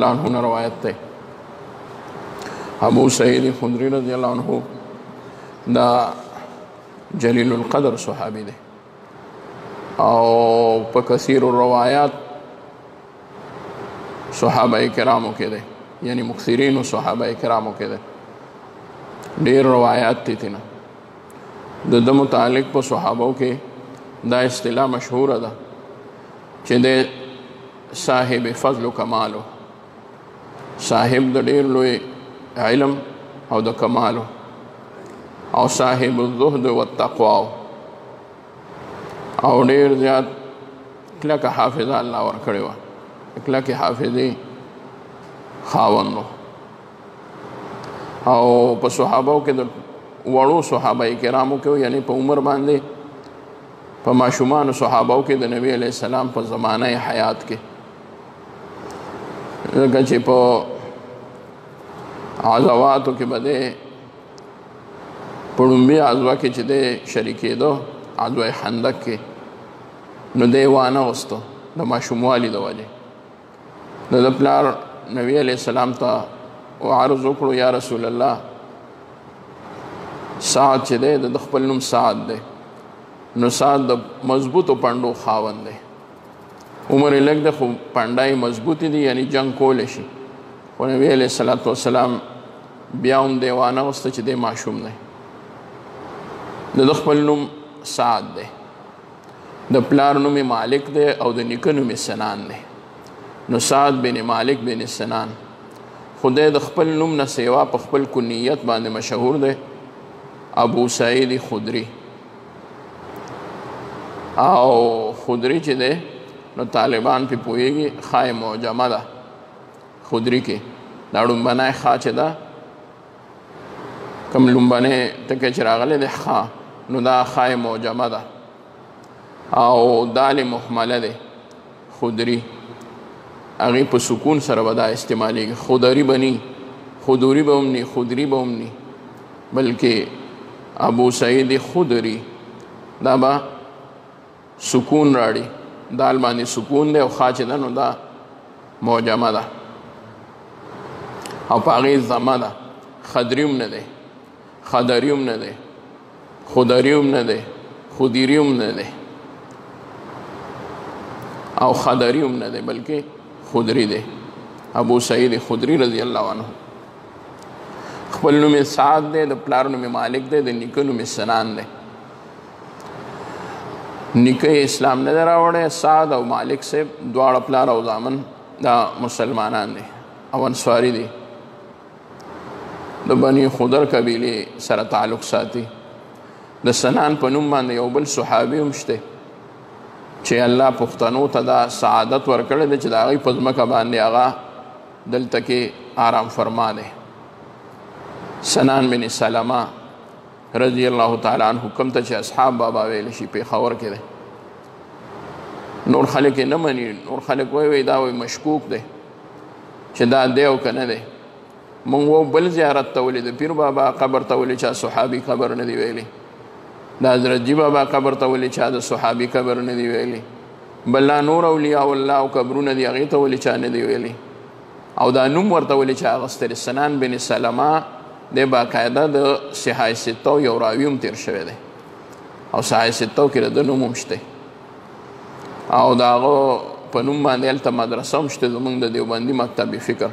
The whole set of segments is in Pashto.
عنہ روایت تے ابو سعید خدری رضی اللہ عنہ دا جلیل القدر صحابی دے او پا کثیر الروایات صحابہ کرامو کے دے یعنی مکثرین صحابہ کرامو کے دے دیر روایات تی تینا دا متعلق پا صحابوں کے دا اصطلاح مشہور دا چی دے صاحب فضل و کمالو صاحب د ډیر لوی علم او د کمالو او صاحب الزهد والتقوا او ډیر زیات کلکه حافظه الله ورکړی وه کلکه حافظې خاوند او په صحابو کې د وړو صحابه کرامو کې یعنی په عمر باندې په ماشومان صحابو کې د نبی علیه السلام په زمانه حیات کې لکه چې په عزواتو کې به دی په لومبي عزوه کې چې دی شریکېدو عزوه خندق کې نو دی وانهوستو د ماشوموالي د وجې د پلار نبی علیه السلام ته عرض وکړو یا رسول الله سعد چې دی د خپل نوم سعد دی نو سعد د مضبوطو پنډو خاوند دی عمر یې لږ دی خو پنډه یې مضبوطې دي یعنی جنګ کولی شي خو نبی علیه السلام بیا هم دی وانهوسته چې دی ماشوم دی د خپل نوم سعد دی د پلار نوم مالک دی او د نیکه نوم سنان دی نو سعد بن مالک بن سنان خو دی د خپل نوم نه سیوا په خپل کنیت باندې مشهور دی ابو سعید خدری او خدری چې دی نو طالبان پې پوهېږي خای معجمه ده خدری کې دا لومبنی خا چې ده کوم لومبنی ټکی چې راغلی دی خا نو دا خای معجمه ده او دال محمله دی خدری هغې په سکون سره به دا استعمالیږي خدری به نی خدوري به هم نی خدری به هم نی بلکې ابو سعید خدری دا به سکون راړي دال باندې سکون دی او خا چې ده نو دا معجمه ده او په هغې ضمه ده خدری هم نه دی خدری هم نه دی خدری هم نه دی خدیری هم نه دی او خدری هم نه دی بلکې خدری دی ابو سعید خدری رضی الله عنه خپل نوم سعد دی د پلار نوم مالک دی د نیکه نوم سنان دی نیکه اسلام نه دی راوړی سعد او مالک صاحب دواړه پلار او زامن دا مسلمانان دی او انصاري دی د بني خدر قبیلې سره تعلق ساتي د سنان په نوم باندې یو بل صحابي هم شته چې الله پښتنو ته دا سعادت ورکړی دی چې د هغوی په ځمکه باندې هغه دلته کې آرام فرما دی سنان بن سلمه رضی الله تعالی عنه کوم ته چې اصحاب بابا ویل شي پېښور کې دی نور خلک یې نه مني نور خلک وایي دا وایي مشکوک دی چې دا دی او که نه دی مونږ و بل زیارت ته ولې د پیر بابا قبر ته ولې چا صحابي قبر نه دی ویلی د حضرت جي بابا قبر ته ولې چا د صحابي قبر نه دی ویلی بل لا نور اولیاء الله او قبرونه دي هغې ته ولې چا نه دی ویلی او دا نوم ورته ولې چا اخیستی سنان بن سلمه د باقاعده د صحاح ستو یو راوي هم تېر شوی دی او صحاح ستو کې د ده نوم هم شته او د هغه په نوم باندې هلته مدرسه هم شته زموږ د دیوبندي مکتب فکر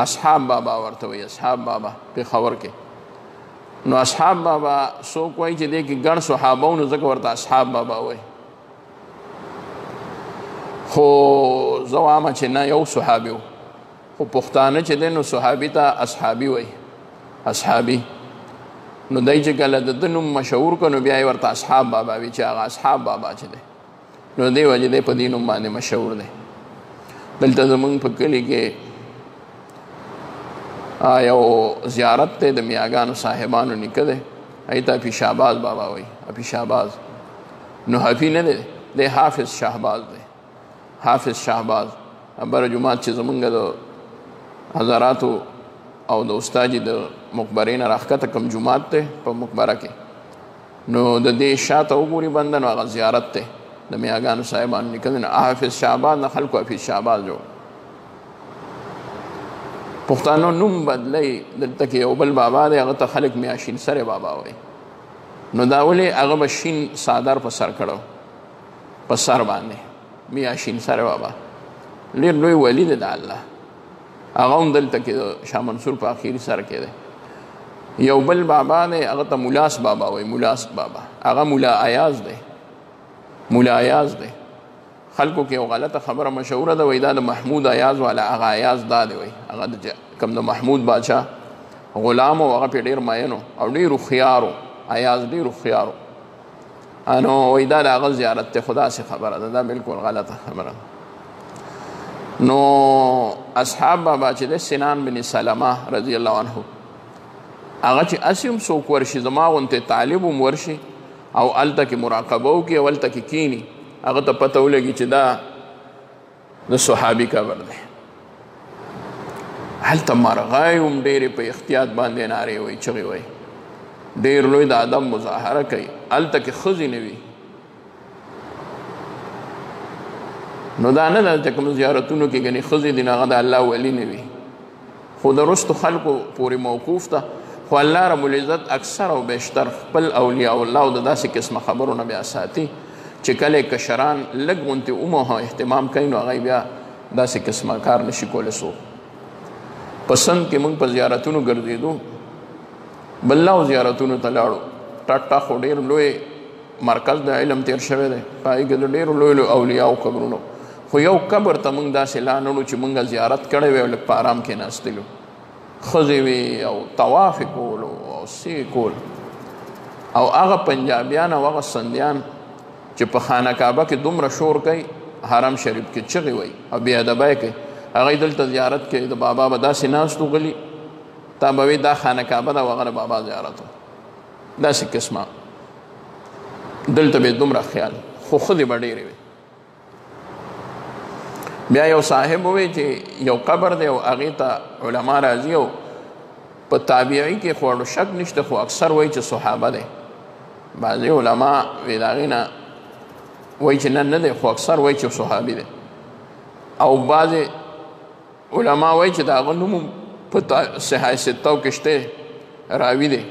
اصحاب بابا ورته وایي اصحاب بابا پېښور کې نو اصحاب بابا څوک وایي چې دی کې ګڼ صحابه نو ځکه ورته اصحاب بابا وایي خو زه وامه چې نه یو صحابي و خو پښتانه چې دی نو صحابي ته اصحابي وایي اصحابي نو دی چې کله د ده نوم مشهور کړو نو بیا یې ورته اصحاب بابا وي چې هغه اصحاب بابا چې دی نو دی وجې دی په دې نوم باندې مشهور دی دلته زموږ په کلي کې یو زیارت دی د میاګانو صاحبانو نیکه دی هغې ته حفیظ شهباز بابا وایي حفیظ شهباز نو حفیظ نه دی دی حافظ شهباز دی حافظ شهباز بره جومات چې زمونږ د حضراتو او د استاجي د مقبرې نه راښکته کوم جومات دی په مقبره کې نو د دې شاته وګوري بنده نو هغه زیارت دی د میاګانو صاحبانو لیکل نه حافظ شهباز نه خلکو حفیظ شهباز جوړ پښتانو نوم بدلی دلته کې یو بل بابا دی هغه ته خلک میاشین سره بابا وایي نو دا ولې هغه به شین صادر په سر کړو په سر باندې میاشین سره بابا ډېر لوی ولی دی د الله هغه هم دلته کې شاه منصور په اخیری سر کې دی یو بل بابا دی هغه ته ملاس بابا وایي ملاس بابا هغه مولا ایاز دی مولا ایاز دی خلکو کې یو غلطه خبره مشهوره ده وایي دا د محمود ایاز والا هغه ایاز دا دی وایي هغه کوم د محمود باچا غلام او هغه پې ډېر مین او ډېر هوښیار ایاز ډېر هوښیار نو وایي دا د هغه زیارت دی خو داسې خبره ده دا بلکل غلطه خبره ده نو اصحاب بابا چې د سنان بن سلمه رضی الله عنه هغه چې هسې هم څوک ورشي زما غوندې طالب هم ورشي او هلته کې مراقبه وکړي او هلته کې کیني هغه ته پته ولګي چې دا د صحابي قبر دی هلته مرغۍ هم ډېرې په احتیاط باندې نارې وایي چغې وایي ډېر لوی د ادب مظاهره کوي هلته کې ښځې نه وي نو دا نه ده چې کوم زیارتونو کې ګنې ښځې دي نو هغه د الله ولی نه وي خو د رستو خلکو پورې موقوف ده خو الله رب العزت اکثر او بیشتر خپل اولیاء الله او د داسې قسمه خبرو نه بیا ساتي چې کله کشران لږ غونتې عموها اهتمام کوي نو هغوی بیا داسې قسمه کار نشي کولی څوک په سند کې موږ په زیارتونو ګرځېدو بللاو زیارتونو ته لاړو ټاټا خو ډېر لوی مرکز د علم تیر شوی دی په هغې کې د ډېرو لویو اولیاو قبرونو خو یو قبر ته موږ داسې لانړو چې موږ زیارت کړی وی او لږ په ارام کې ناستلو ښځې وي او طواف یې کولو او څه کول او هغه پنجابیان او هغه سندیان چې په خانه کعبه کې دومره شور کوي حرم شریف کې چغې وایي او بې ادبی کوي هغوی دلته زیارت کوي د بابا به داسې ناست غلي تا به وي دا خانه کعبه ده او هغه د بابا زیارت و داسې قسمه دلته به دومره خیال خو ښځې به ډېرې وي بیا یو صاحب ووی چې یو قبر دی او هغې ته علما راځي او په تابعي کې خو اړو شک نشته خو اکثر وایي چې صحابه دی بعضې علما وی د هغې نه وایي چې نه دی خو اکثر وایي چې صحابي دی او بعضې علما وایي چې د هغه نوم په صحاح ستو کې شته راوي دی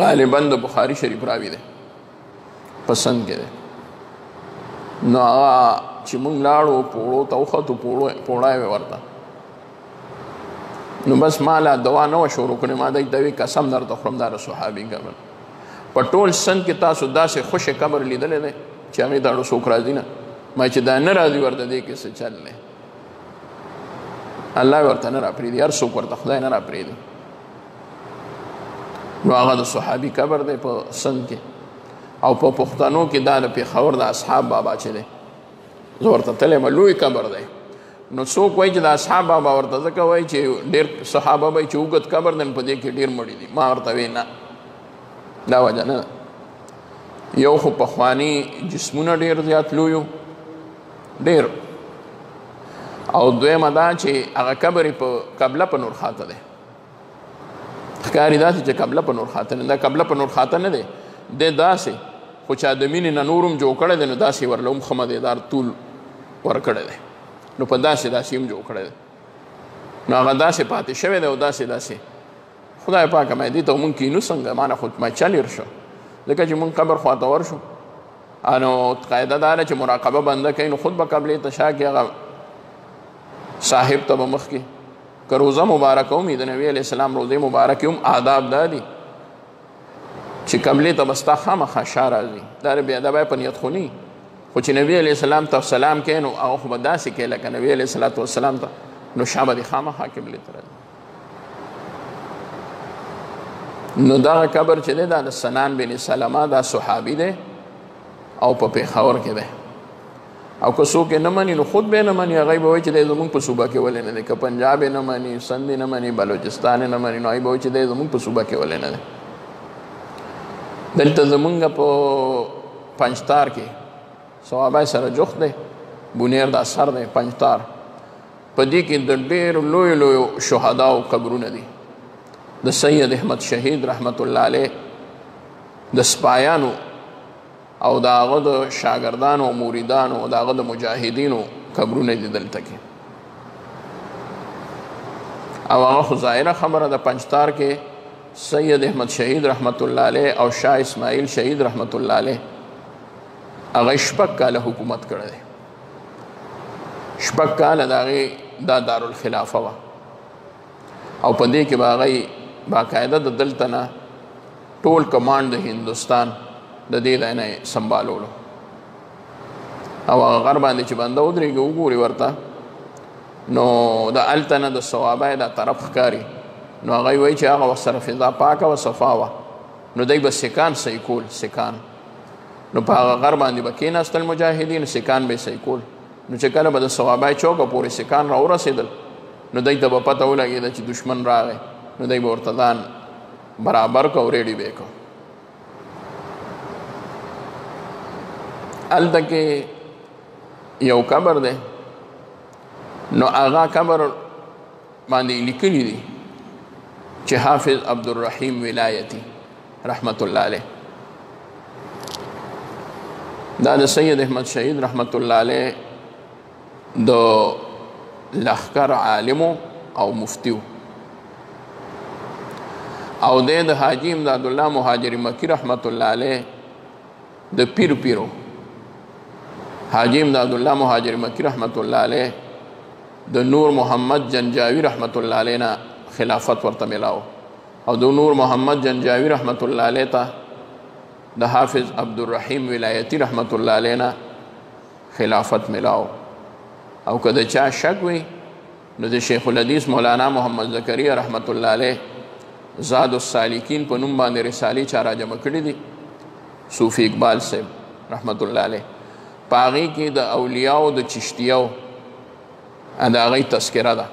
غالبا د بخاري شریف راوي دی پسند کې دی نو هغه چې مونږ لاړو پوړو ته وختو پوړی وې ورته نو بس ما لا دوا نه وه شروع کړې ما دی ته وي قسم درته خورم دا د صحابي قبر په ټول سند کې تاسو داسې خوشې قبر لیدلی دی چې هغې ته اړو څوک راځي نه ما چې دا نه راځي ورته دې کې څه چل دی الله ورته نه راپرېږدي هر څوک ورته خدای نه راپرېږدي نو هغه د صحابي قبر دی په سند کې او په پښتنو کې دا د پېښور د اصحاب بابا چې دی زه ورته تللی یم لوی قبر دی نو څوک وایي چې د اصحاب بابا ورته ځکه وایي چې ډېر صحابه وایي چې اوږد قبر دی نو په دې کې ډېر مړي دي ما ورته وی نه دا وجه نه یو خو پخواني جسمونه ډېر زیات لویو ډېر او دویمه دا چې هغه قبر یې په قبله په نور خاته دی ښکاري داسې چې قبله په نور خاته نه دا قبله په نور خاته نه دی دی داسې خو چې د مینې نه نور هم جوړ کړی دی نو داسې ورله هم ښه مدیدار طول ورکړی دی نو په داسې هم جوړ کړی دی نو هغه داسې پاتې شوی دی او داسې خدای پاکه ما دې ته مونږ کینو څنګه ما نه خو ما چل هېر شو ځکه چې مونږ قبر خواته ورشو نو قاعده دا ده چې مراقبه بنده کوي نو خود به قبلې ته شا کې هغه صاحب ته به مخکې که روزه مبارکه هم د نبي علیه السلام روزې مبارکې هم آداب دا دي چې قبلې ته به ستا خامخا شا راځي دا د بې ادبۍ په نیت خو نه خو چې نبي علیه السلام ته سلام کوي نو هغه خو به داسې کوي لکه نبي علیه الصلات والسلام ته نو شا به دې خامخا قبلې ته راځي نو دغه قبر چې دی دا د سنان بن سلمه دا صحابي دی او په پېښور کې دی او که څوک یې نه مني نو خود به یې نه مني هغوی به وایي چې دی زموږ په صوبه کې ولې نه دی که پنجاب یې نه مني سند یې نه مني بلوچستان یې نه مني نو هغوی به وایي چې دی زموږ په صوبه کې ولې نه دی دلته زمونږ په پنجتار کې صوابی سره جوخت دی بونیر دا سر دی پنجتار په دې کې د ډېرو لویو شهداو قبرونه دي د سید احمد شهید رحمت الله علیه د سپایانو او د هغه د شاګردانو او مریدانو او د هغه د مجاهدینو قبرونه دي دلته کې او هغه خو ظاهره خبره د پنجتار کې سید احمد شهید رحمت الله علیه او شاه اسماعیل شهید رحمت الله علیه هغه شپږ کاله حکومت کړی دی. شپږ کاله د هغې دا دارالخلافه وه او په دې کې به هغه باقاعده د دلته نه ټول کمانډ د هندوستان د دې ځای نه سنبالولو او هغه غر باندې چې بنده ودرېږي وګوري ورته نو د هلته نه د صوابه دا طرف ښکاري نو هغه وایي چې هغه وخت سره فضا پاکه وه صفا وه نو دی به سکان صحیح کول سکان نو په هغه غر باندې به کېناستل مجاهدین سکان به صحیح کول نو چې کله به د صوابه چوکه پورې سکان راورسېدل نو دی ته به پته ولګېده چې دشمن راغی نو دی به ورته ځان برابر کو ریډي به کو. هلته کې یو قبر دی نو هغه قبر باندې لیکلي دي چې حافظ عبدالرحیم ولایتی رحمت الله علیه دا د سید احمد شهید رحمت الله علیه د لښکر عالمو او مفتیو او د حاجی امداد الله مهاجر مکی رحمت الله علیه د پیرو حاجی امداد الله مهاجر مکی رحمت الله علیه د نور محمد جنجاوی رحمت الله علیه نه خلافت ورته ملاو او د نور محمد جنجاوی رحمت الله علیه ته د حافظ عبدالرحیم ولایتی رحمت الله علیه نه خلافت ملاو. او که د چا شک وي نو د شیخ الحدیث مولانا محمد زکریا رحمت الله علیه زاد السالکین په نوم باندې رسالې چا راجمع کړي دي صوفي اقبال صاحب رحمت الله علیه په هغې کې د اولیاو د چشتیاو د هغې تذکره ده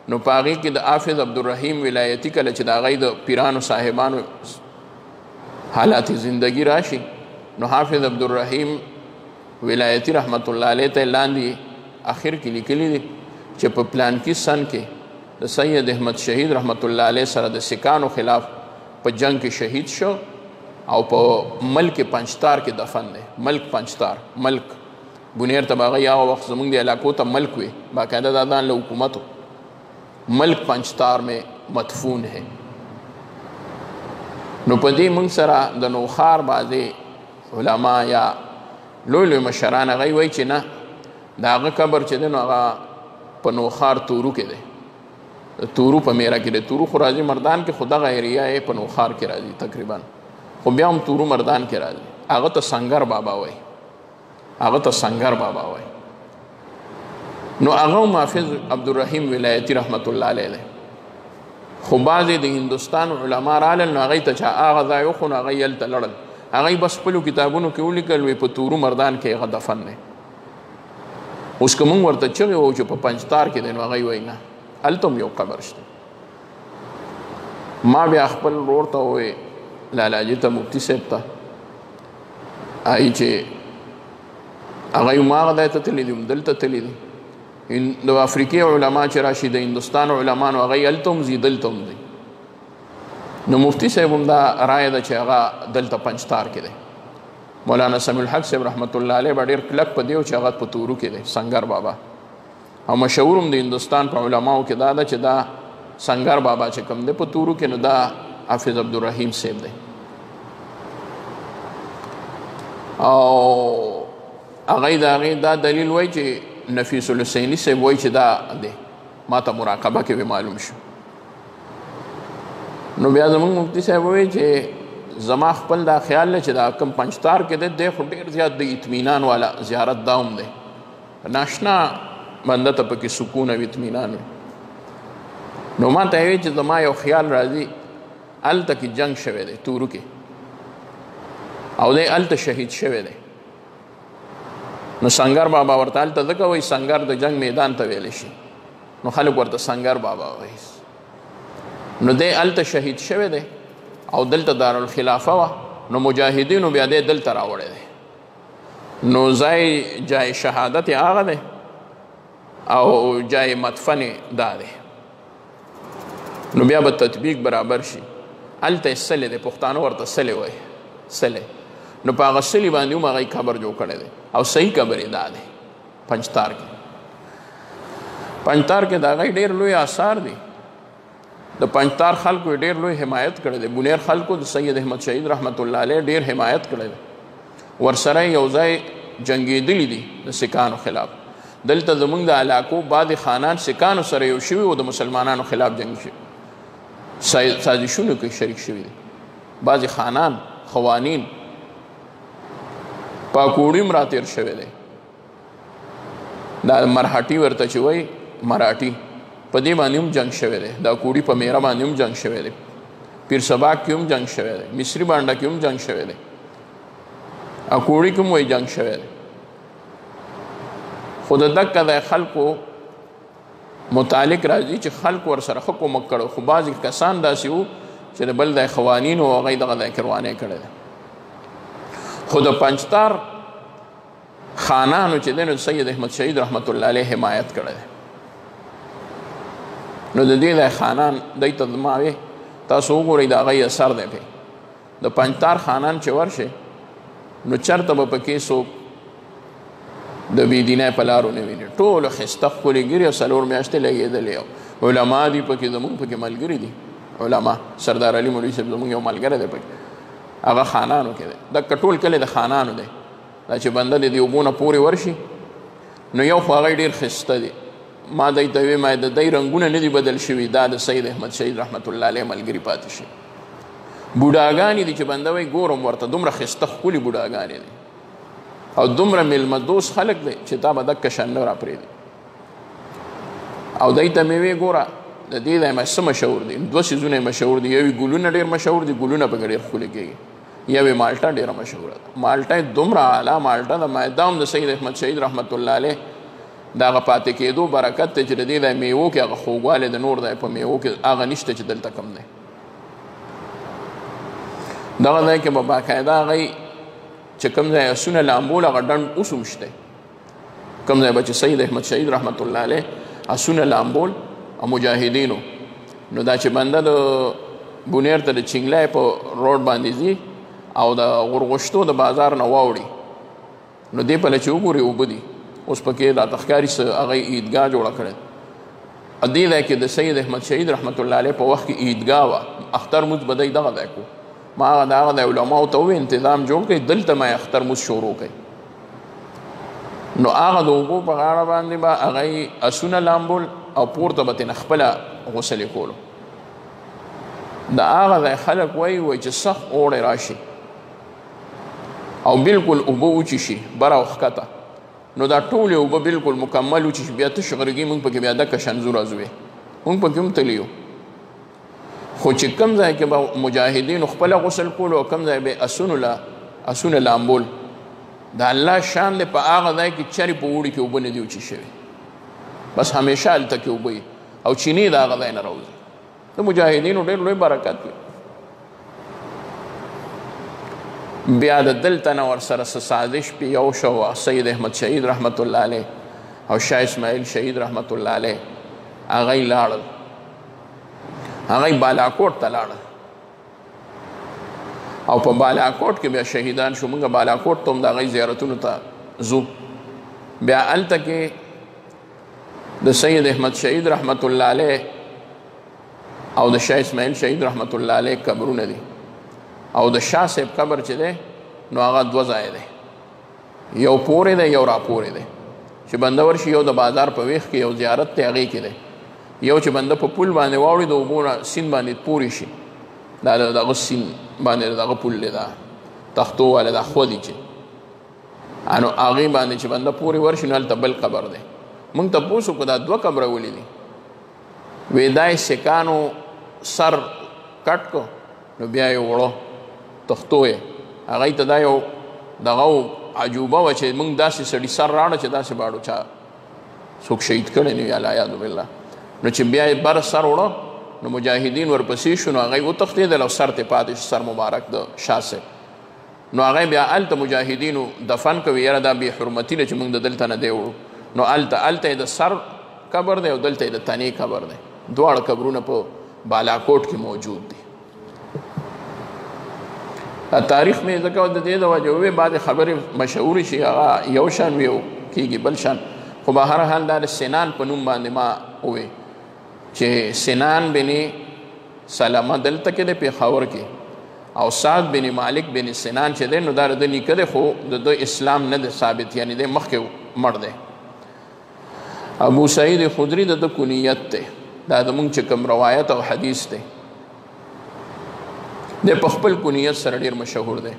نو په هغې کې د حافظ عبدالرحیم ولایتی کله چې د هغې د پیرانو صاحبانو حالات زندگی راشي نو حافظ عبدالرحیم ولایتی رحمت الله علیه ته لاندې اخر کې لیکلي دي چې په پلانکي سن کې د سید احمد شهید رحمت الله علیه سره د سکانو خلاف په جنگ کې شهید شو او په ملک پنجتار کې دفن دی. ملک پنجتار ملک بنیر ته هغه هغه وخت زمونږ د علاقو ته ملک وي باقاعده دا دان له حکومت ملک پنجتار میں مدفون ہے. نو په دې موږ سره د نوخار بعضې علما یا لوی لوی مشران هغوی وایي چې نه د هغه قبر چې دی نو هغه په نوخار تورو کې دی د تورو په میره کې دی. تورو خو راځي مردان کې خو دغه ایریا یې په نوخار کې راځي تقریبا خو بیا هم تورو مردان کې راځي هغه ته سنگر بابا وایي هغه ته سنگر بابا وایي. نو هغه هم حافظ عبدالرحیم ولایتی رحمت الله علیه دی خو بعضې د هندوستان علما رالل نو هغوی ته چې هغه ځای وخو نو هغوی هلته لړل هغوی بس خپلو کتابونو کې ولیکل وی په تورو مردان کې هغه دفن دی. اوس که موږ ورته چغې وو چې په پنجتار کې دی نو هغوی وایي نه هلته هم یو قبر شته. ما بیا خپل ورور ته ووی لالاجي ته مفتي صاحب ته هغوی چې هغوی هم هغه ځای ته تللي دي هم دلته تللي دي د افریقي علما چې راشي د هندوستان علما نو هغوی هلته هم ځي دلته هم ځي. نو مفتي صاحب هم دا رایه ده چې هغه دلته پنجتار کې دی. مولانا سمیع الحق صاحب رحمت الله علیه به ډېر کلک په دی چې هغه په تورو کې دی سنگر بابا او مشهور هم د هندوستان په علماو کې دا ده چې دا سنگر بابا چې کوم دی په تورو کې نو دا حافظ عبدالرحیم صاحب دی. او هغوی د هغې دا دلیل وایي چې نفیس الحسیني صاحب وایي چې دا دی ما ته مراقبه کې به معلوم شو. نو بیا زموږ مفتي صاحب وایي چې زما خپل دا خیال دی چې دا کم پنجتار کې دی خو ډېر زیات د اطمینان والا زیارت دا هم دی ناشنا بنده ته پکې سکون او اطمینان وي. نو ما ته وایي چې زما یو خیال راځي هلته کې جنگ شوی دی تورو کې او دی هلته شهید شوی دی نو سنگر بابا ورته هلته ځکه وایي سنگر د جنگ میدان ته ویلی شي نو خلک ورته سنگر بابا وایي نو دی هلته شهید شوی دی او دلته دارالخلافه وه نو مجاهدینو بیا دی دلته راوړی دی نو ځای جای شهادت یې هغه دی او جای مدفن دا دی نو بیا به تطبیق برابر شي. هلته یې سلې دی پښتانه ورته سلې وایي سلې نو په هغه سلې باندې هم هغوی قبر جوړ کړی دی او صحیح قبر یې دا دی پنجتار کې. پنجتار کې د هغوی ډېر لوی آثار دي د پنجتار خلکو ډېر لوی حمایت کړی دی. بونیر خلکو د سید احمد شهید رحمت الله علیه ډېر حمایت کړی دی. ورسره یو ځای جنګېدلي دي د سکانو خلاف. دلته زمونږ د علاقو بعضې خانان سکانو سره یو شوي او د مسلمانانو خلاف جنګ شوي سازشونو کې شریک شوي دي. بعضې خانان خوانین پاکوړي هم راتېر شوی دی. دا مرهټي ورته چې وایي مراټي په دې باندې هم جنګ شوی دی. دا کوړي په میره باندې هم جنګ شوی دی. پیر سباق کې هم جنګ شوی دی. مصري بانډه کې هم جنګ شوی دی. اکوړي کې هم وایي جنګ شوی دی. خو د دکه د خلکو متعلق راځي چې خلکو ورسره ښه کومک کړی. خو بعضې کسان داسې وو چې د بل د قوانینو او هغوی دغه ځای کروانې کړی دی. خو د پنجتار خانانو چې دی نو سید احمد شهید رحمت الله علیه حمایت کړی دی. نو د دې ځای خانان دی ته ما وې تاسو وګورئ د هغوی اثر دی پې. د پنجتار خانان چې ورشئ نو چېرته به پکې څوک د بېدینۍ په لارو نه ویني. ټولو ښایسته ښکلې ګیرې او 4 میاشتې لګېدلې او علما دي پکې زموږ پکې ملګري دي. علما سردار علي مولوي صاحب زموږ یو ملګری دی پکې. هغه خانانو کې دی. دکه ټول کلی د خانانو دی. دا چې بنده د دې اوبو نه پورې ورشي نو یو خو هغوی ډېر ښایسته دي. ما دی ته وې ما د دی رنګونه نه دي بدل شوي. دا د سید احمد شهید رحمت الله علیه ملګري پاتې شي. بوډاګانې دي چې بنده وایي ګورم ورته دومره ښایسته ښکلي بوډاګانې دي او دومره میلمه دوست خلک دی چې تا به دکه شان نه راپرېږدي. او دی ته مې وې ګوره د دې ځای څه مشهور دي. 2 څیزونه یې مشهور دي. یو یې ګلونه ډېر مشهور دي. ګلونه پکې ډېر ښکلي کېږي. یو یې مالټه ډېره مشهوره ده. مالټه یې دومره اعلی مالټه ده. دا هم د سید احمد شهید رحمت الله علیه د هغه پاتې کېدو برکت دی چې د دې ځای میوو کې هغه خوږوالی د نور ځای په میوو کې هغه نشته چې دلته کم دی. دغه ځای کې به باقاعده هغوی چې کوم ځای اسونه لامبول هغه ډنډ اوس هم شته. کوم ځای به چې سید احمد شهید رحمت الله علیه اسونه لامبول او مجاهدینو نو دا چې بنده د بونیر ته د چنګلای په روډ باندې ځي او د غورغوشتو د بازار نه واوړي نو دې پله چې وګوري اوبه دي. اوس پکې راته ښکاري څه هغوی عیدګاه جوړه کړې. دې ځای کې د سید احمد شهید رحمت الله علیه په وخت کې عیدګاه وه. اختر مونځ به دی دغه ځای کو. ما هغه د هغه د علماو ته وویل تنظام جوړ کړئ دلته ما اختر مونځ شروع کړئ. نو هغه د اوبو په غاړه باندې به هغوی اسونه لامبول او پورته به ترېنه خپله غسلې کولو. د هغه ځای خلک وایي چې سخت اوړی راشي او بالکل اوبه وچې شي بره او ښکته نو دا ټولې اوبه بالکل مکمل وچې شي. بیا تش غرګي مونږ پکې بیا دکه شنځو رازوې مونږ پکې هم تللي یو. خو چې کوم ځای کې به مجاهدینو خپله غسل کولو او کوم ځای به اسونه لامبول د الله شان دی. په هغه ځای کې چرې په اوړي کې اوبه نه دي وچې شوي. بس همیشه هلته کې اوبه او چینې د هغه ځای نه راوځي. د مجاهدینو ډېر لوی برکت وي. بیا د دلته نه ورسره څه سازش پې یو شو. سید احمد شهید رحمت الله علیه او شاه اسماعیل شهید رحمت الله علیه هغوی لاړل. هغوی بالاکوټ ته لاړل او په بالاکوټ کې بیا شهیدان شو. موږ بالاکوټ ته هم د هغوی زیارتونو ته ځو. بیا هلته کې د سید احمد شهید رحمت الله علیه او د شاه اسماعیل شهید رحمت الله علیه قبرونه دي. او د شاه صاحب قبر چې دی نو هغه 2 ځای دی. یو پورې دی یو راپورې دی. چې بنده ورشي یو د بازار په ویښ کې یو زیارت دی هغې کې دی. یو چې بنده په پل باندې واوړي د اوبو نه سیند باندې پورې شي. دا دغه سیند باندې دغه پل دی دا تختو والا دا خودي چې نو هغې باندې چې بنده پورې ورشي نو هلته بل قبر دی. مونږ تپوس وکړو دا 2 قبره ولې دي. وی دا یې سکانو سر کټ کو نو بیا یې وړو تختو یې هغوی ته دا یو دغه عجوبه وه چې مونږ داسې سړي سر راړه چې داسې باړو چا څوک شهید کړی نه وي العیاذ بالله. نو چې بیا یې بر سر وړه نو مجاهدین ورپسې شو نو هغوی وتښتېدل او سر ترې پاتې شو سر مبارک د شاه صاحب. نو هغوی بیا هلته مجاهدینو دفن کوي. یاره دا بې حرمتي ده چې مونږ د دلته نه دی وړو. نو هلته یې د سر قبر دی او دلته یې د تنې قبر دی. دواړه قبرونه په بالاکوټ کې موجود دي. تاریخ مې ځکه د دې د وجې ووې بعضې خبرې مشهورې شي هغه یو شان وي او کېږي بل شان. خو به هر حال دا د سنان په نوم باندې ما ووې چې سنان بن سلمه دلته کې د پېښور کې او سعد بن مالک بن سنان چې دی نو دا د نیکه دی خو د اسلام نه دی ثابت یعنی دی مخکې مړ دی ابو سعید خدری د کنیت دی دا زموږ چې کوم روایت او حدیث دی د په خپل کنیت سره ډېر مشهور دی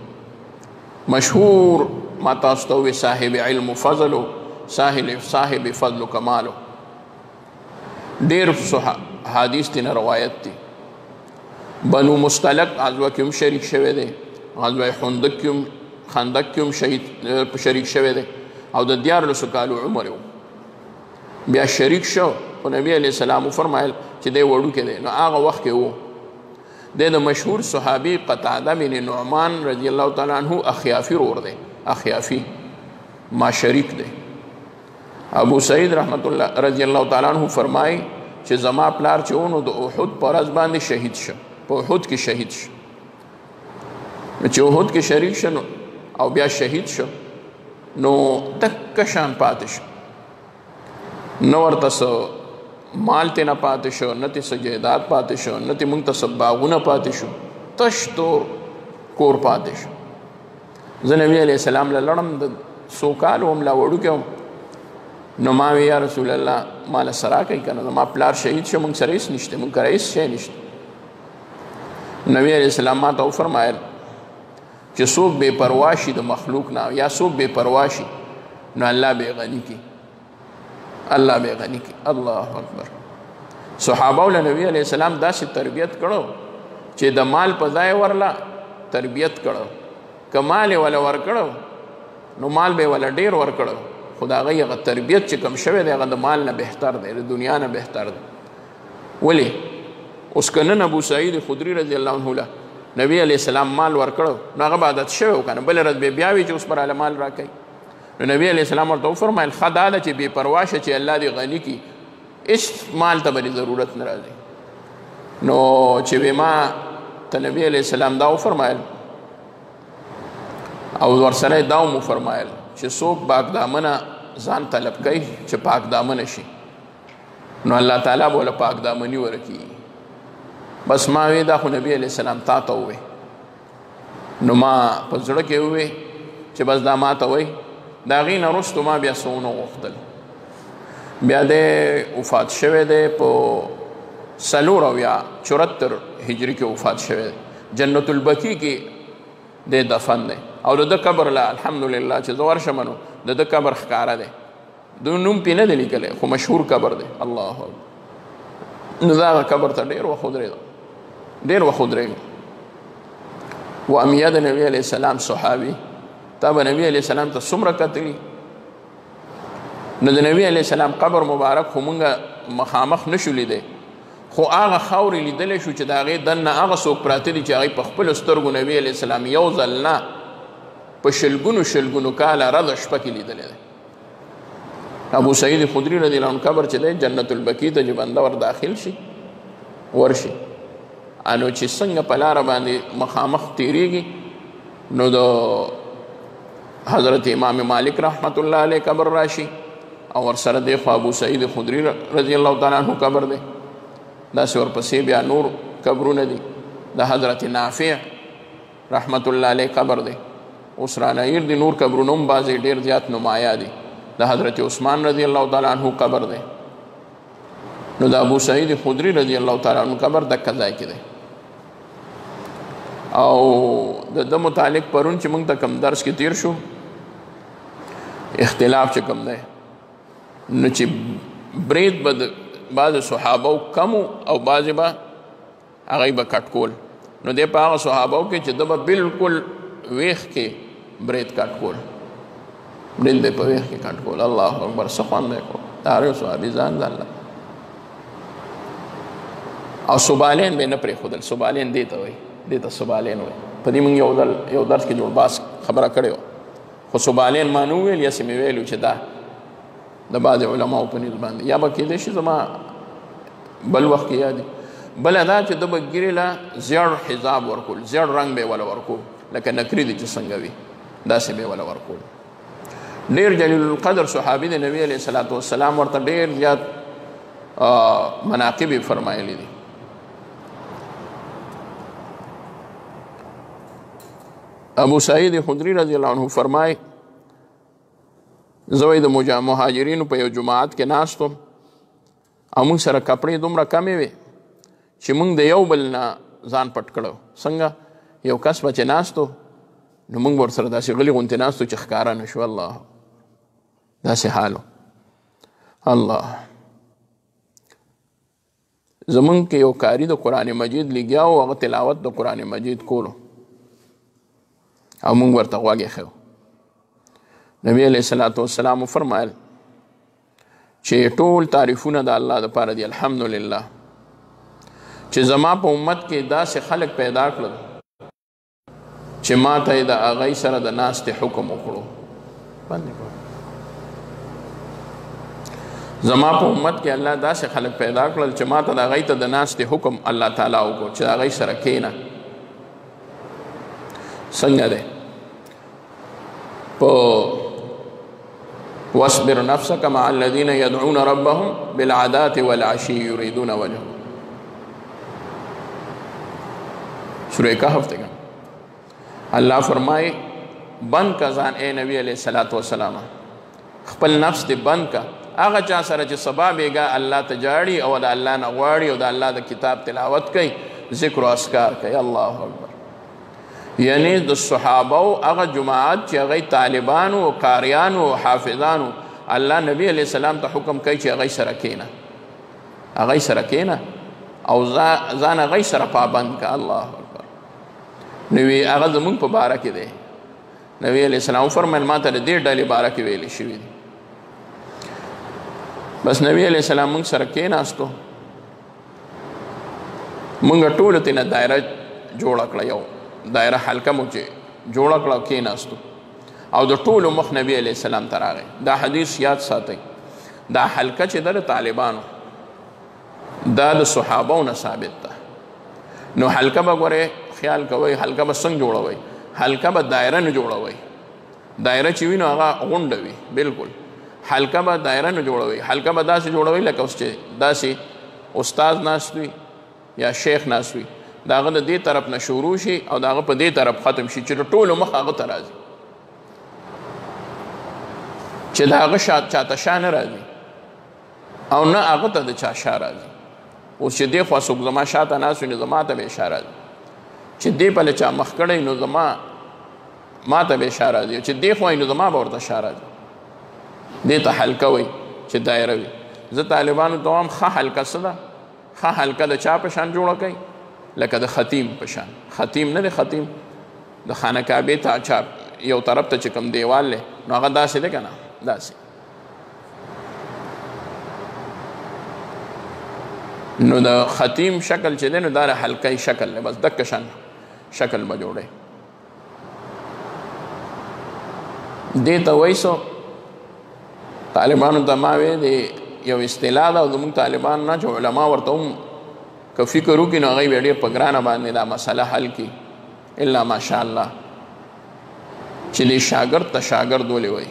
مشهور ما تاسو ته ووایي صاحب علم و فضل صاحب فضل و کمال ډېر حدیث دی نه روایت دی بنو مستلق غزوه کې هم شریک شوی دی غزوه خندق کې هم شریک شوی دی او د 14 کالو عمر و بیا شریک شو او نبی علیه السلام فرمایل چې دی وړوکی دی نو هغه وخت کې و دی د مشهور صحابي قتاده بن نعمان رضی الله تعالی عنه اخیافي رور دی اخیافي ما شریک دی ابو سعید رحمت الله رضی الله تعالی عنه فرمای چې زما پلار چې ونو د احد پر ورځ باندې شهید شو په احد کې شهید شو چې احد کې شریک شو او بیا شهید شو نو تک شان پاتې شو نو ورته مال ته نه پاتې شو نه ته سجدات پاتې شو نه ته مونږ ته باغونه پاتې شو تش تور کور پاتې شو زه نبی علیه السلام له لړم د څو کالو هم لا وړوکی نو ما وی یا رسول الله مال سره کوي کنه ما پلار شهید شو مونږ سره هیڅ نشته مونږ سره هیڅ شی نشته نبی علیه السلام ما ته وفرمایل چې څوک بې پروا شي د مخلوق نه یا څوک بې پروا شي نو الله به غني کی الله به غني کی الله اکبر صحابه ول نبی علیه السلام داسې تربیت کړو چې د مال په ځای ورلا تربیت کړو کمال ولا ور کړو نو مال به ولا ډیر ور کړو خدا غیغه تربیت چې کم شوه دی هغه د مال نه بهتر دی د دنیا نه بهتر دی ولی اوس کنن ابو سعید خدری رضی الله عنه له نبی علیہ السلام مال ور کړو نو هغه عادت شوه کنه بل رد به بیا وی چې اوس پر مال راکې نو نبی علیہ السلام ورته فرمایل خدای چې بے پروا شه چې الله دې غنی کی اس مال ته به ضرورت نه راځي نو چې ما ته نبی علیہ السلام دا فرمایل او ورسره دا مو فرمایل چې څوک پاک دامنه ځان طلب کوي چې پاک دامنه شي نو الله تعالی بوله پاک دامنی ورکی بس ما وی دا خو نبی علیہ السلام تا ته وې نو ما په زړه کې وې چې بس دا ما ته وې دا غینه رستو ما بیا سونو غختل بیا د وفات شوه دی په 474 هجری کې وفات شوه جنت البقیع کې د دفن دی او د قبر لا الحمدلله چې زور شمنو د قبر ښکارا دی د نوم پینه دی لیکل خو مشهور قبر دی الله نو دا قبر ته ډیر وخدري ډیر وخدري و امیاد نبی علیہ السلام صحابي تابع نبی علیہ السلام ته څومره کتلی نو د نبی علیہ السلام قبر مبارک خو مونږه مخامخ نشو لیدی خو هغه خاورې لیدلی شو چې د هغې دننه هغه څوک پراته دي چې هغې په خپلو سترګو نبي علیه السلام یو ځل نه په شلګونو کاله رده شپه کې لیدلی دی ابو سعید خدری رضی الله عنه قبر چې دی جنت البقیع ته چې بنده ور داخل شي ورشي انو چې څنګه په لاره باندې مخامخ تیریږي نو د حضرت امام مالک رحمت الله علیه قبر راشي او ورسره دی خو ابو سعید خدری رضی الله تعالی عنه قبر دی داسې ورپسې بیا نور قبرونه دي د حضرت نافع رحمت الله علیه قبر دی اوس رانهیر دي نور قبرونه هم بعضې ډېر زیات نمایه دي د حضرت عثمان رضی الله تعالی عنه قبر دی نو د ابو سعید خدری رضی الله تعالی عنه قبر دکه ځای کې دی او د متعلق پرون چې موږ ته کم درس کې تیر شو اختلاف چې کم دی نو چې برید به بعض صحابه کمو او بعض به هغه به کټ کول نو دی په هغه صحابه کې چې د به بالکل ویخ کې برید کټ کول برید دی په ویخ کې کټ کول الله اکبر څه خوند دی کو د هر یو صحابي ځان ځانله او سبالین به نه پرېښودل سبالین دې ته وایي دې ته سبالین وایي په دې موږ یو درس کې جوړ باس خبره کړې وه خو سبالین ما نه وویل یاسې مې ویلو چې دا د بعض علماو په نیز باندې یا به کېدای شي زما بل وخت کې یادي بله دا چې د به ګیرې له زیړ حجاب ورکول زیړ رنګ به یې وله ورکول لکه نکري دي چې څنګه وي داسې به یې وله ورکول ډېر جلیل القدر صحابي د نبي علیه الصلاة والسلام ورته ډېر زیات مناقب یې فرمایلی دي ابو سعید خدری رضی الله عنه فرمای زوی د مهاجرینو په یو جماعت کې ناستم او موږ سره کپړې دومره کمې وې چې موږ د یو بل نه ځان پټ کړو. څنګه؟ یو کس به چې ناستو نو موږ ورسره داسې غلي غوندې ناستو چې ښکاره نه شو. الله داسې حالو. الله زمونږ کې یو کاری د قرآن مجید لګیا و، هغه تلاوت د قرآن مجید کولو او موږ ورته غوږ ایښی و. نبی علیه الصلاة والسلام فرمایل چې ټول تعریفونه د الله دپاره دي، الحمدلله، چې زما په امت کې داسې خلک پیدا کړل چې ما ته یې د هغوی سره د ناستې حکم وکړو. زما په امت کې الله داسې خلک پیدا کړل چې ما ته د هغوی ته د ناستې حکم الله تعالی وکړو چې د هغوی سره کښېنه. څنګه دی؟ په واصبر نفسك مع الذين يدعون ربهم بالعداة والعشي يريدون وجهه. سورہ کہف تے اللہ فرمائے بند کا ځان اے نبی علیہ الصلوۃ والسلام، خپل نفس دې بند کا هغه چا سره چې سبا بیګا الله ته جاړي او د الله نه غواړي او د الله د کتاب تلاوت کوي، ذکر او اذکار کوي. الله اکبر. یعنی د صحابه هغه جماعت چې هغه طالبانو او قاریانو او حافظانو، الله نبی علیہ السلام ته حکم کوي چې هغه سره کېنه، هغه سره کېنه او ځان هغه سره پابند کا. الله اکبر. نبی هغه زمونږ په باره کې دی. نبی علیہ السلام فرمایل ما ته د دې ډلې باره کې ویلې شوي دي. بس نبی علیہ السلام موږ سره کېناستو، موږ ټولو ته نه دایره جوړه کړه، یو دایره حلقه مو چې جوړه کړه کېناستو او د ټولو مخ نبی علیہ السلام ته راغی. دا حدیث یاد ساتئ، دا حلقه چې ده د طالبانو، دا د صحابو نه ثابت ده. نو حلقه به ګورئ، خیال کوئ حلقه به څنګه جوړوئ؟ حلقه به دایره نه جوړوئ. دایره چې وي نو هغه غونډه وي، بالکل. حلقه به دایره نه جوړوئ، حلقه به داسې جوړوئ لکه اوس چې داسې استاد ناست وي یا شیخ ناست وي، د هغه د دې طرف نه شروع شي او د هغه په دې طرف ختم شي چې د ټولو مخ هغه ته راځي، چې د هغه چاته شا نه راځي او نه هغه ته د چا شا راځي. اوس چې دې خوا څوک زما شاته ناست وي نو زما ته به اشاره راځي، چې دې پله چا مخ کړی نو ما ته به اشاره راځي، چې دې خوا نو زما به ورته اشاره راځي. دې ته حلقه وي چې دایره وي. زه طالبانو ته وایم ښه حلقه څه ده؟ ښه حلقه د چا په شان جوړه کوي؟ لکه د ختیم په شان. ختیم نه دی، ختیم د خانه کعبې ته چا یو طرف ته چې کوم دیوال دی نو هغه داسې دی که نه؟ داسې. نو د ختیم شکل چې دی نو دا د حلقې شکل دی، بس دکه شان شکل به جوړی. دې ته وایسو طالبانو ته ما وی دی یو اصطلاح ده او زموږ طالبان نه چې علما ورته هم که فکر وکړي نو هغوی به ډېر په ګرانه باندې دا مسله حل کړي، الا ماشاءالله چې دې شاګرد ته شاګرد ولې وایي،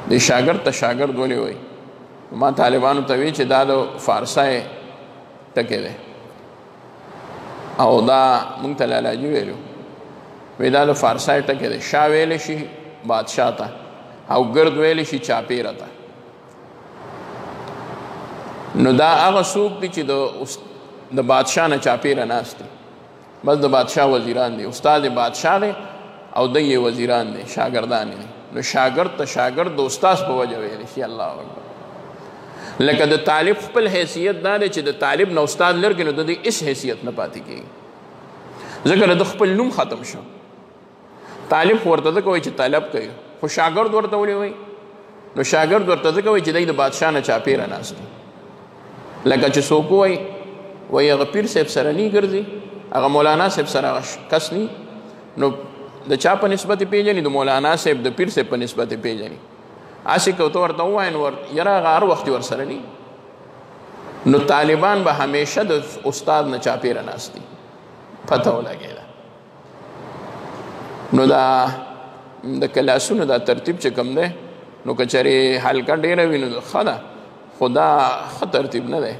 دې شاګرد ته شاګرد ولې وایي. ما طالبانو ته وی چې دا د فارسی ټکی دی او دا موږ ته لالاجي ویلو، وی دا د فارسی ټکی دی. شاه ویلی شي بادشاه ته او ګرد ویلی شي چاپیره ته. نو دا هغه څوک دي چې د بادشاه نه چاپیره ناست دي، بس د بادشاه وزیران دي. استاد بادشاه دی او دی یې وزیران دي، شاګردان دي. نو شاګرد ته شاګرد د استاد په وجه ویلی شي. الله اکبر. لکه د طالب خپل حیثیت دا دی چې د طالب نه استاد لرګي نو د دې هېڅ حیثیت نه پاتې کېږي، ځکه د خپل نوم ختم شو. طالب خو ورته ځکه وایي چې طلب کوي، خو شاګرد ورته ولې وایي؟ نو شاګرد ورته ځکه وایي چې دی د بادشاه نه چاپیره ناست دی. لکه چې څوک وایي هغه پیر صاحب سره نی ګرځي، هغه مولانا صاحب سره هغه کس نی، نو د چا په نسبت یې پیژني؟ د مولانا صاحب د پیر صاحب په نسبت یې پیژني. هسې که ته ورته ووایې نو یاره هغه هر وخت ورسره نی. نو طالبان به همیشه د استاد نه چاپیره ناست دي، پته ولګېده. نو دا د کلاسونو دا ترتیب چې کوم دی نو که چېرې حلقه ډېره وي نو ښه ده، خو دا ښه ترتیب نه دی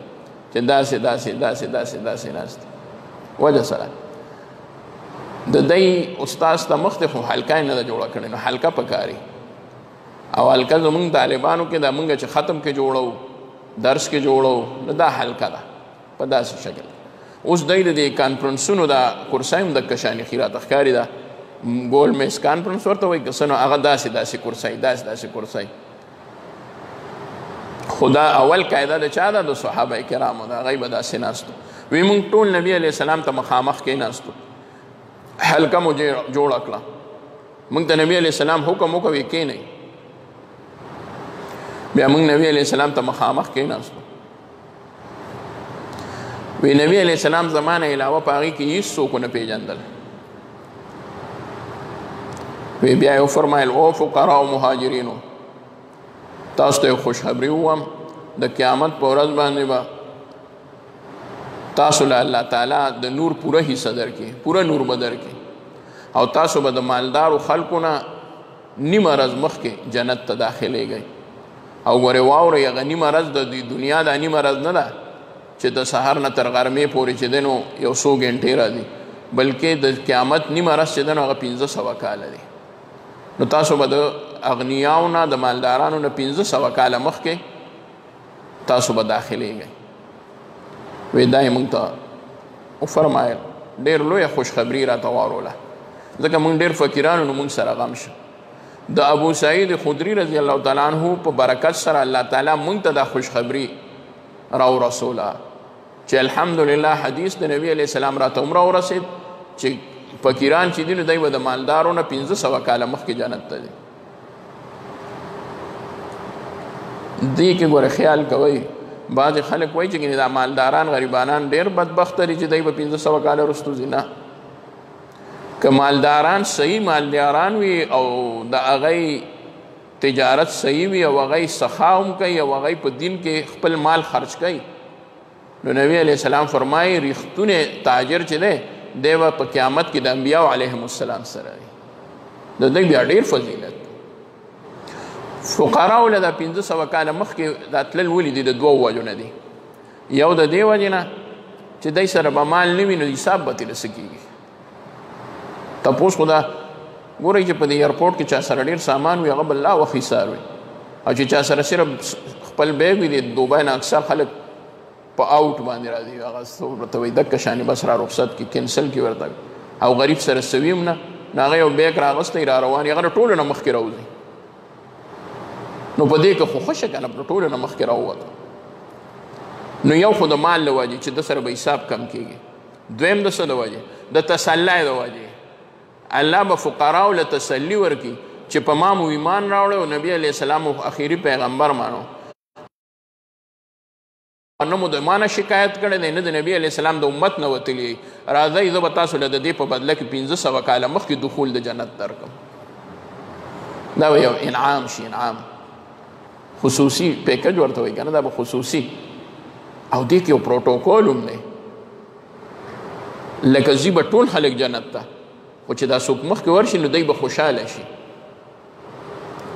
چې داسې ناست دي. وجه سره د دی استاذ ته مخ ته خو حلقه یې نه ده جوړه کړې، نو حلقه پکاري. او حلقه زمونږ طالبانو کې دا مونږ چې ختم کې جوړو، درس کې جوړو، نو دا حلقه ده په داسې شکل. اوس دی د دې کانفرنسونو دا کرسۍ هم د کشاني خي راته ښکاري ده، ګول میز کانفرنس ورته وایي که څه نو هغه داسې کرسۍ، داسې کرسۍ. خو دا اول قاعده د چا ده؟ د صحابه کرامو ده. هغوی به داسې ناستو. وی مونږ ټول نبي علیه السلام ته مخامخ کېناستو، حلقه مو جوړه کړه. مونږ ته نبي علیه السلام حکم وکړ وی کېنئ. بیا مونږ نبی علیه السلام ته مخامخ کېناستو. وی نبی علیه السلام زمانه علاوه په هغې کې هېڅ څوک ونه پېژندل. وی بیا یې وفرمایل او فقراو مهاجرینو، تاسو ته یو خوشخبري ووایم، د قیامت په ورځ باندې به تاسو له الله تعالی د نور پوره حصه درکړي، پوره نور به درکړي، او تاسو به د مالدارو خلکو نه نیمه ورځ مخکې جنت ته داخلیږئ. او ګورې واورئ، هغه نیمه ورځ د دنیا دا نیمه ورځ نه ده چې د سهار نه تر غرمې پورې چې دی نو 100 ګنټې راځي، بلکې د قیامت نیمه ورځ چې دی نو هغه 500 کاله دی. نو تاسو به د اغنیاو نه، د مالدارانو نه 500 کاله مخکې تاسو به داخلیږئ. وی دا یې موږ ته وفرمایل. ډېر لویه خوشخبري راته واوروله، ځکه موږ ډېر فقیرانو نو موږ سره غم شه. د ابو سعید خدري رضی الله تعالی عنه په برکت سره الله تعالی موږ ته دا خوشخبري راورسوله چې الحمدلله حدیث د نبی علیه السلام راته هم راورسېد چې فقیران چې دي نو دی به د مالدارو نه 500 کاله مخکې جنت ته ځي. دې کې ګوره خیال کوئ، بعضې خلک وایي چې دا مالداران غریبانان ډېر بدبخته دي چې دی به 500 کاله وروستو ځي. نه، که مالداران صحیح مالداران وي او د هغوی تجارت صحیح وي او هغوی سخا هم کوي او هغوی په دین کې خپل مال خرچ کوي، نو نبی علیه السلام فرمایي ریښتونی تاجر چې دی دی به په قیامت کې د انبیاو علیهم السلام سره وي. د دوی بیا ډېر فضیلت. فقراو له دا 500 کاله مخکې دا تلل ولې دي؟ د دوو وجو نه دي. یو د دې وجې نه چې دی سره به مال نه وي نو حساب به ترې څه کېږي. تپوس خو دا ګورئ چې په دې ایرپورټ کې چا سره ډېر سامان وي هغه به الله وخت حساب وي، او چې چا سره صرف خپل بیګ وي د دوبۍ نه اکثر خلک په آوټ باندې راځي، هغه ورته وایي دکه شانې بس را رخصت کړي، کینسل کړي ورته. او غریب سره سوي هم نه، نو هغه یو بیګ راغستی را روان هغه د ټولو نه مخکې راوځي. نو په دې کې خو ښه شه که نه، د ټولو نه مخکې راووته. نو یو خو د مال له وجې چې د سره به حساب کم کېږي، دویم د څه د وجې؟ د تسلی د وجې. الله به فقراو له تسلي ورکړي چې په ما مو ایمان راوړی او نبي علیه السلام اخري پیغمبر مانو، نه مو د ما نه شکایت کړی دی، نه د نبي علیه السلام د امت نه وتلی. راځئ زه به تاسو له د دې په بدله کې 500 کاله مخکې دخول د جنت درکړم. دا به یو انعام شي، انعام خصوصي پیکج ورته وایي که نه، دا به خصوصي. او دې کې یو پروټوکول هم دی، لکه ځي به ټول خلک جنت ته، خو چې دا څوک مخکې ورشي نو دی به خوشحاله شي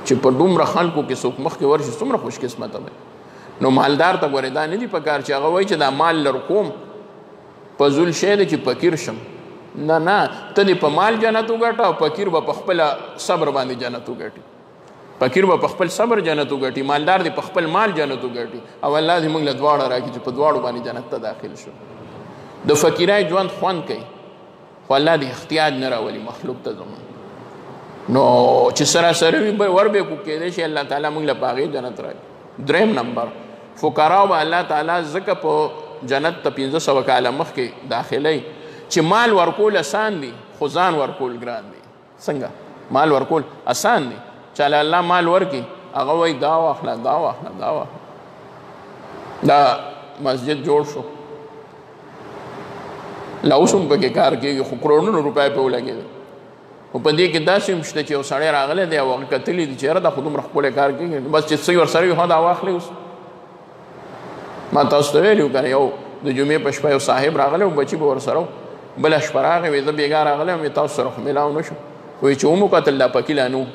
چې په دومره خلکو کې څوک مخکې ورشي څومره خوش قسمته دی. نو مالدار ته ګورې دا نه دي پکار چې هغه وایي چې دا مال لر کوم فضول شی دی چې فقیر شم. نه نه، ته دې په مال جنت وګټه او فقیر به په خپله صبر باندې جنت وګټي. فقیر به په خپل صبر جنت وګټي، مالدار دې په خپل مال جنت وګټي. او الله دې موږ له دواړه راکړي چې په دواړو باندې جنت ته داخل شو. د فقیرای ژوند خوند کوي، خو الله دې احتیاج نه راولي مخلوق ته زمون. نو چې سراسري ور به کو کېدای شي الله تعالی موږ له په هغې جنت راکړي. دریم نمبر، فقراو به الله تعالی ځکه په جنت ته 500 کاله مخکې داخلی چې مال ورکول اسان دي خو ځان ورکول ګران دي. څنګه؟ مال ورکول اسان دي، چاله الله مال ورکي هغه وایي دا واخله دا واخله دا واخله. دا مسجد جوړ شو، لا اوس هم پکې کار کېږي، خو کروڑونو روپۍ پې ولګېدل. خو په دې کې داسې هم شته چې یو سړی راغلی دی او هغه کتلي دي چې یاره دا خو دومره ښکلی کار کېږي، بس چې څه ورسره وي دا واخلئ. اوس ما تاسو ته ویلي وو که نه، یو د جمعې په شپه یو صاحب راغلی و، بچي به ورسره و، بله شپه راغی وایي زه بېګا راغلی وم، تاسو سره خو میلاو نه شو. وایي چې ومو کتل دا پکي لا نه و.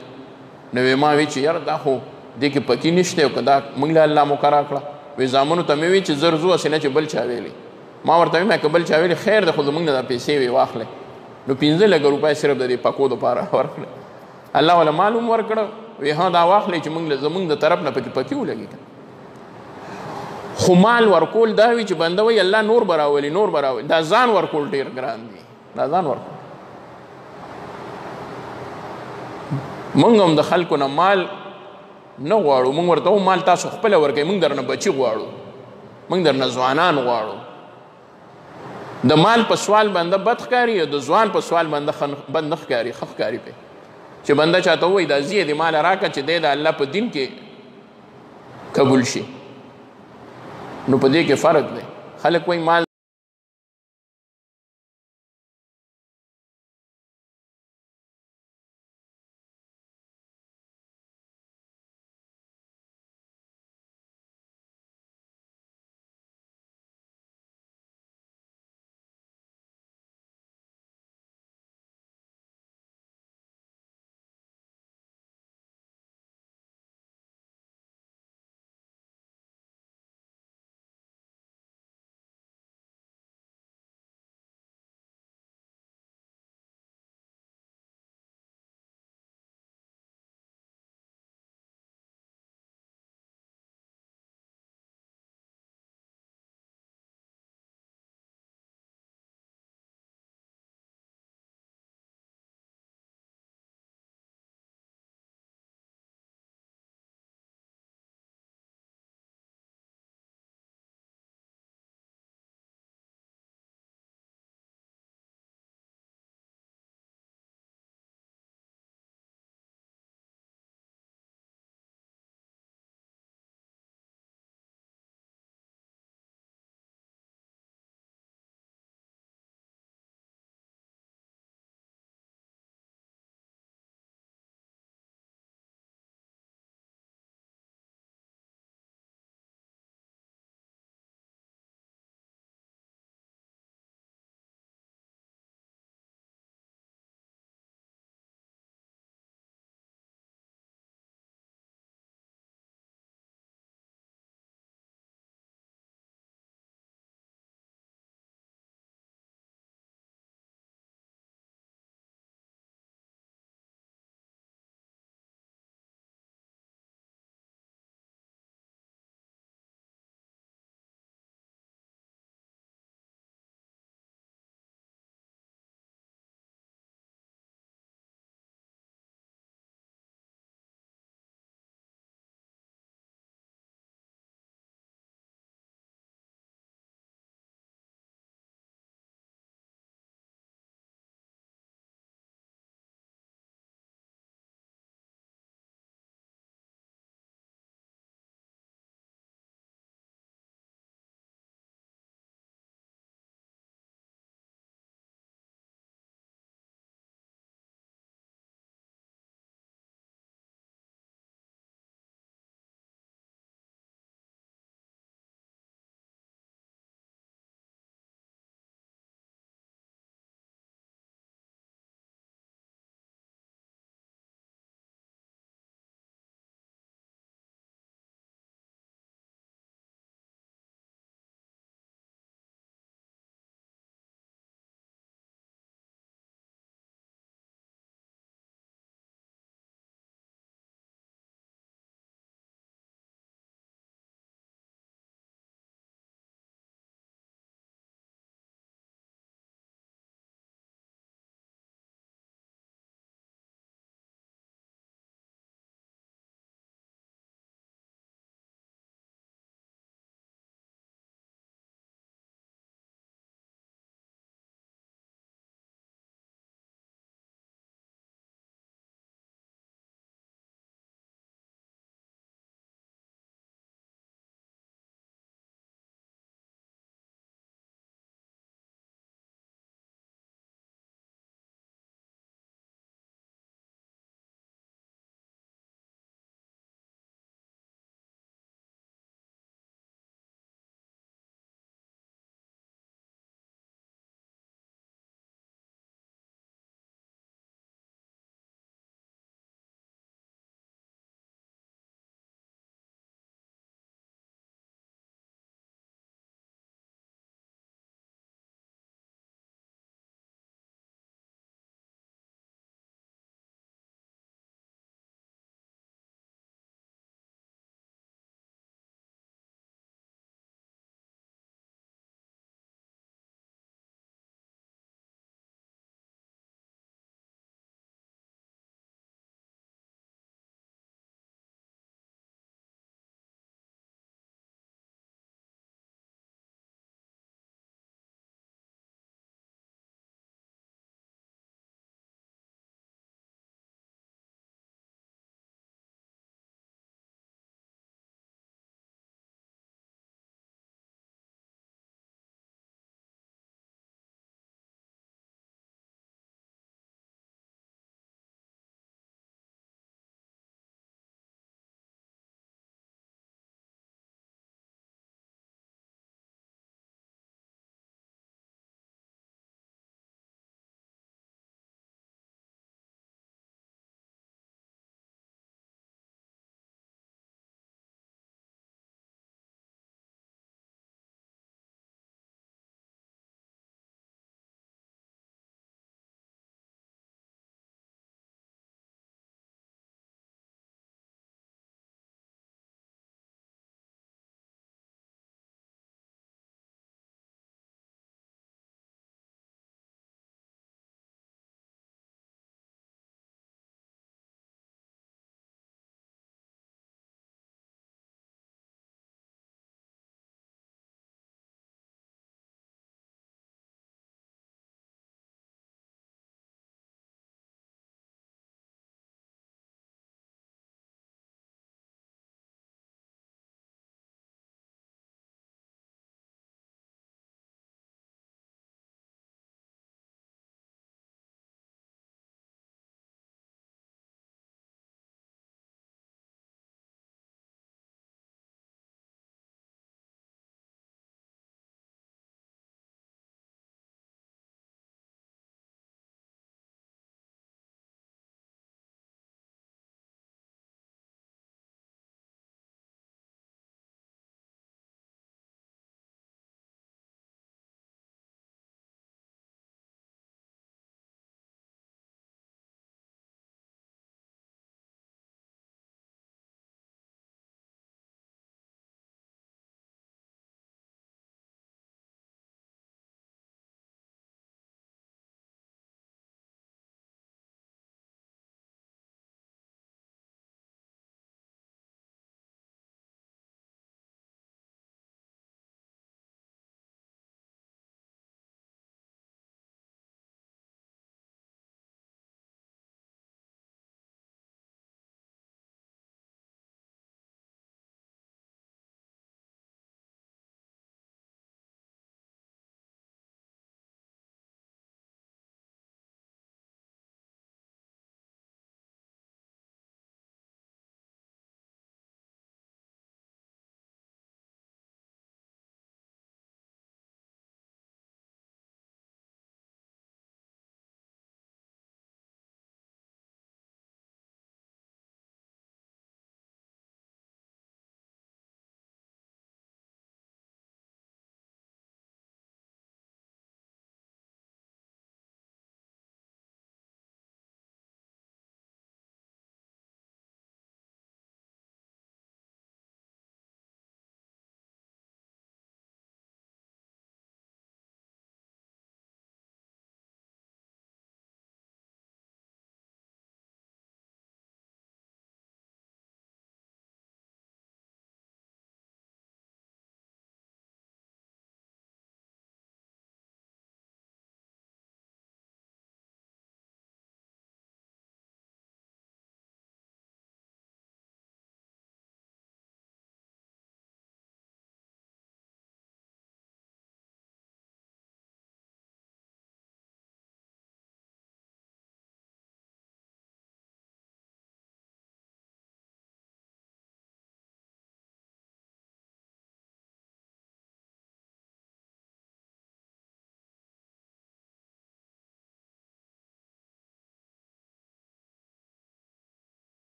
نو ما وی چې یاره دا خو دې کې پکي نشته او که دا موږ له الله مقرر کړه. وایي زامنو ته مې وی چې زر ځو هسې نه چې بل چا ویلي. ما ورته ویم که بل چا ویلي خیر دی، خو زموږ نه دا پیسې وې واخلئ. نو 15 لکه روپۍ صرف د دې پکو دپاره ورکړه. الله ولا معلوم ورکړه وی ها دا واخلئ چې موږ زموږ د طرف نه پکې پکې ولګي. خو مال ورکول دا وي چې بنده وایي الله نور به راولي نور به راولي. دا ځان ورکول ډېر ګران دي. دا ځان ورکول موږ هم د خلکو نه مال نه غواړو. موږ ورته وایو مال تاسو خپله ورکوئ. موږ درنه بچي غواړو. موږ درنه ځوانان غواړو. د مال په سوال بنده بد ښکاري او د ځوان په سوال بنده بد نه ښکاري ښه ښکاري پې چې بنده چاته ووایي دا زیه دې مال راکړه چې دی د الله په دین کې قبول شي. نو په دې کې فرق دی. خلک وایي مال